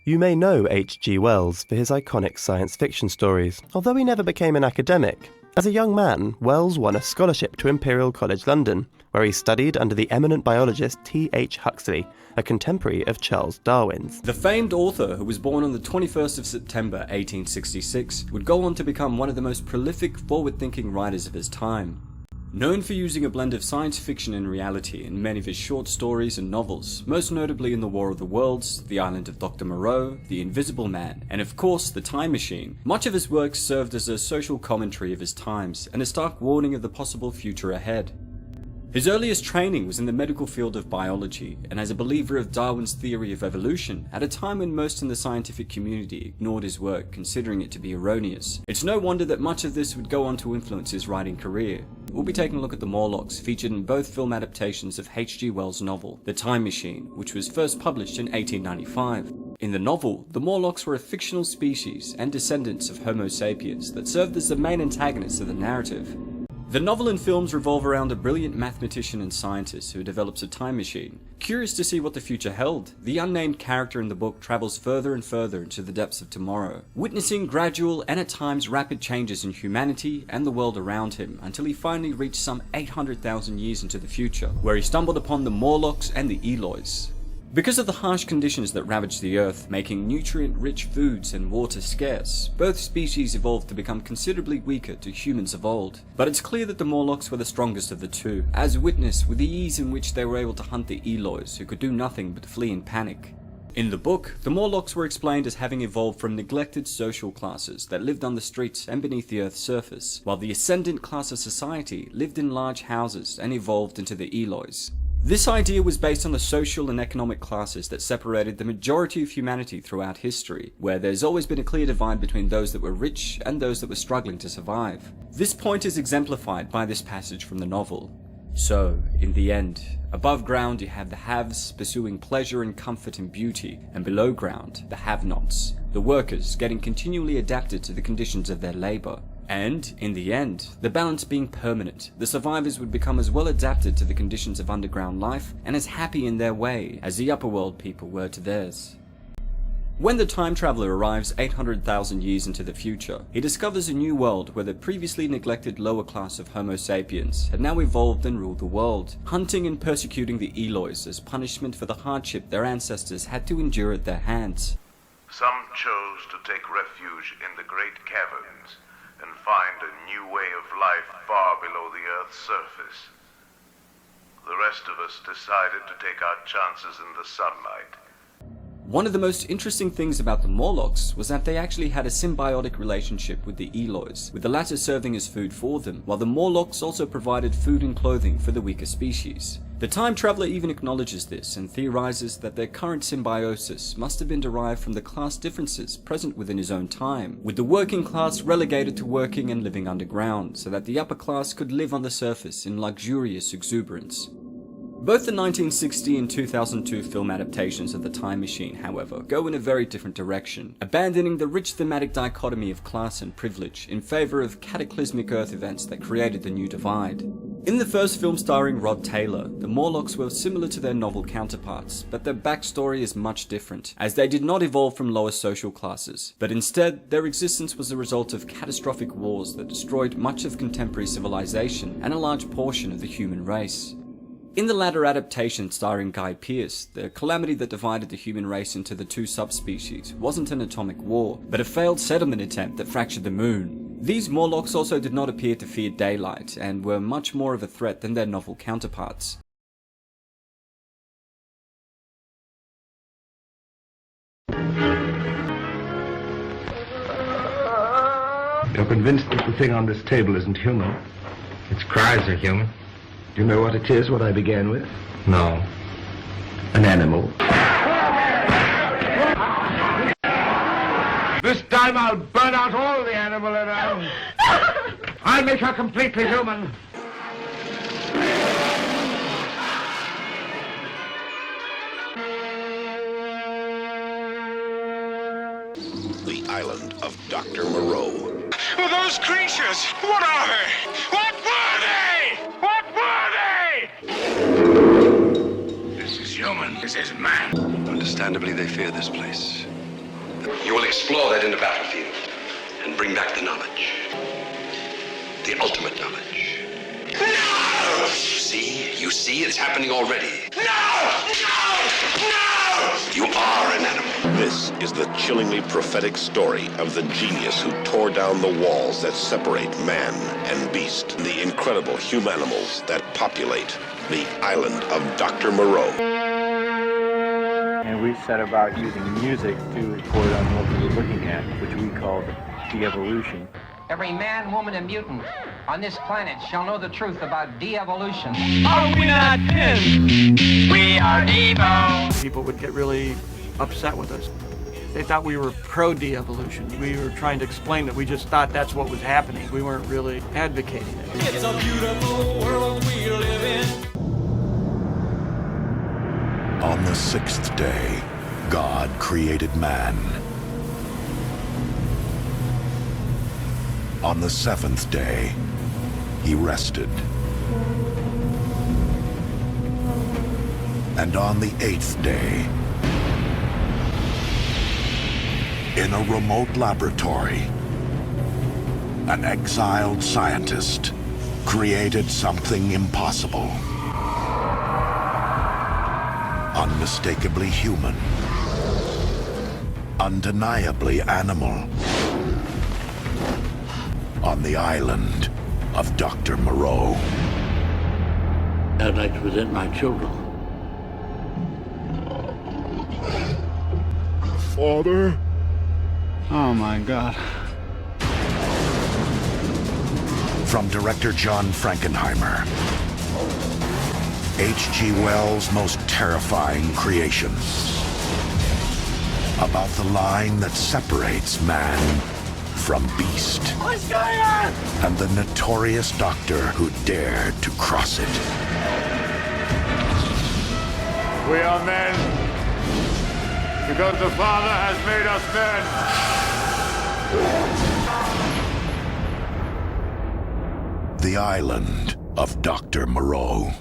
You may know H.G. Wells for his iconic science fiction stories, although he never became an academic. As a young man, Wells won a scholarship to Imperial College London, where he studied under the eminent biologist T.H. Huxley, a contemporary of Charles Darwin's. The famed author, who was born on the 21st of September 1866, would go on to become one of the most prolific, forward-thinking writers of his time. Known for using a blend of science fiction and reality in many of his short stories and novels, most notably in The War of the Worlds, The Island of Dr. Moreau, The Invisible Man, and of course The Time Machine, much of his work served as a social commentary of his times and a stark warning of the possible future ahead. His earliest training was in the medical field of biology, and as a believer of Darwin's theory of evolution, at a time when most in the scientific community ignored his work, considering it to be erroneous. It's no wonder that much of this would go on to influence his writing career. We'll be taking a look at the Morlocks, featured in both film adaptations of H.G. Wells' novel, The Time Machine, which was first published in 1895. In the novel, the Morlocks were a fictional species and descendants of Homo sapiens that served as the main antagonists of the narrative. The novel and films revolve around a brilliant mathematician and scientist who develops a time machine. Curious to see what the future held, the unnamed character in the book travels further and further into the depths of tomorrow, witnessing gradual and at times rapid changes in humanity and the world around him until he finally reached some 800,000 years into the future, where he stumbled upon the Morlocks and the Eloys. Because of the harsh conditions that ravaged the Earth, making nutrient-rich foods and water scarce, both species evolved to become considerably weaker to humans of old. But it's clear that the Morlocks were the strongest of the two, as witnessed with the ease in which they were able to hunt the Eloys, who could do nothing but flee in panic. In the book, the Morlocks were explained as having evolved from neglected social classes that lived on the streets and beneath the Earth's surface, while the ascendant class of society lived in large houses and evolved into the Eloys. This idea was based on the social and economic classes that separated the majority of humanity throughout history, where there's always been a clear divide between those that were rich and those that were struggling to survive. This point is exemplified by this passage from the novel. So, in the end, above ground you have the haves pursuing pleasure and comfort and beauty, and below ground, the have-nots, the workers getting continually adapted to the conditions of their labor. And, in the end, the balance being permanent, the survivors would become as well adapted to the conditions of underground life and as happy in their way as the upper world people were to theirs. When the time traveler arrives 800,000 years into the future, he discovers a new world where the previously neglected lower class of Homo sapiens had now evolved and ruled the world, hunting and persecuting the Eloys as punishment for the hardship their ancestors had to endure at their hands. Some chose to take refuge in the great caverns and find a new way of life far below the Earth's surface. The rest of us decided to take our chances in the sunlight. One of the most interesting things about the Morlocks was that they actually had a symbiotic relationship with the Eloys, with the latter serving as food for them, while the Morlocks also provided food and clothing for the weaker species. The time traveler even acknowledges this and theorizes that their current symbiosis must have been derived from the class differences present within his own time, with the working class relegated to working and living underground, so that the upper class could live on the surface in luxurious exuberance. Both the 1960 and 2002 film adaptations of The Time Machine, however, go in a very different direction, abandoning the rich thematic dichotomy of class and privilege in favor of cataclysmic Earth events that created the new divide. In the first film starring Rod Taylor, the Morlocks were similar to their novel counterparts, but their backstory is much different, as they did not evolve from lower social classes, but instead their existence was the result of catastrophic wars that destroyed much of contemporary civilization and a large portion of the human race. In the latter adaptation starring Guy Pearce, the calamity that divided the human race into the two subspecies wasn't an atomic war, but a failed settlement attempt that fractured the moon. These Morlocks also did not appear to fear daylight, and were much more of a threat than their novel counterparts. You're convinced that the thing on this table isn't human? Its cries are human. Do you know what it is, what I began with? No. An animal. This time I'll burn out all the animal around. I'll make her completely human. The island of Dr. Moreau. Who are those creatures? What are they? What were they? What were they? This is human. This is man. Understandably, they fear this place. You will explore that in the battlefield and bring back the knowledge. The ultimate knowledge. No! You see, it's happening already. No! You are an animal. This is the chillingly prophetic story of the genius who tore down the walls that separate man and beast, the incredible humanimals that populate the island of Dr. Moreau. And we set about using music to report on what we were looking at, which we called de-evolution. Every man, woman, and mutant on this planet shall know the truth about de-evolution. Are we not pimps? We are Evo. People would get really upset with us. They thought we were pro-de-evolution. We were trying to explain that we just thought that's what was happening. We weren't really advocating it. It's a beautiful world we live in. On the sixth day, God created man. On the seventh day, he rested. And on the eighth day, in a remote laboratory, an exiled scientist created something impossible. Unmistakably human. Undeniably animal. On the island of Dr. Moreau. I'd like to present my children. Father? Oh my God. From director John Frankenheimer. H.G. Wells' most terrifying creation. About the line that separates man from beast. What's going on? And the notorious doctor who dared to cross it. We are men because the Father has made us men. The island of Dr. Moreau.